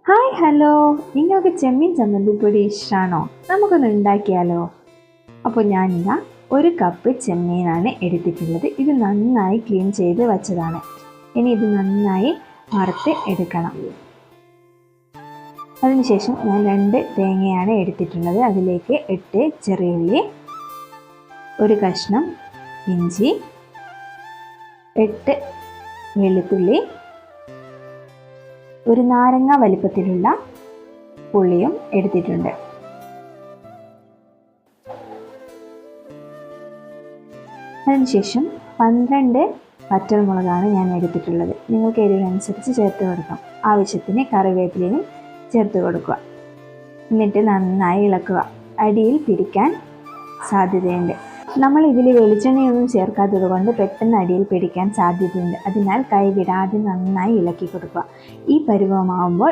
Hi hello, നിങ്ങൾക്ക് ചെമ്മീൻ ചമ്മന്തിപ്പൊടി ഇഷ്ടമാണോ? നമുക്കൊന്ന് ഉണ്ടാക്കിയാലോ? അപ്പോൾ ഞാനിതാ 1 കപ്പ് ചെമ്മീനാണ് എടുത്തിട്ടുള്ളത്. ഇത് നന്നായി ക്ലീൻ ചെയ്ത് വെച്ചതാണ്. ഇനി ഇത് നന്നായി വറുത്ത് എടുക്കണം. അതിനുശേഷം ഞാൻ 2 തേങ്ങയാണ് എടുത്തിട്ടുള്ളത്. അതിലേക്ക് 8 ചെറിയുള്ളി, 1 കഷ്ണം ഇഞ്ചി, 8 വെളുത്തുള്ളി, 1 നാരങ്ങ വലിപ്പത്തിലുള്ള പുളിയും എടുത്തിട്ടുണ്ട്. അതിനുശേഷം 12 വറ്റൽമുളകാണ് ഞാൻ എടുത്തിട്ടുള്ളത്. നിങ്ങൾക്ക് എരിവിനനുസരിച്ച് ചേർത്ത് കൊടുക്കാം. ആവശ്യത്തിന് കറിവേപ്പിലയും ചേർത്ത് കൊടുക്കുക. എന്നിട്ട് നന്നായി ഇളക്കുക. അടിയിൽ പിടിക്കാൻ സാധ്യതയുണ്ട്. നമ്മൾ ഇതിൽ വെളിച്ചെണ്ണയൊന്നും ചേർക്കാത്തത് കൊണ്ട് പെട്ടെന്ന് അടിയിൽ പിടിക്കാൻ സാധ്യതയുണ്ട്. അതിനാൽ കൈ വിടാതെ നന്നായി ഇളക്കി കൊടുക്കുക. ഈ പരുവമാവുമ്പോൾ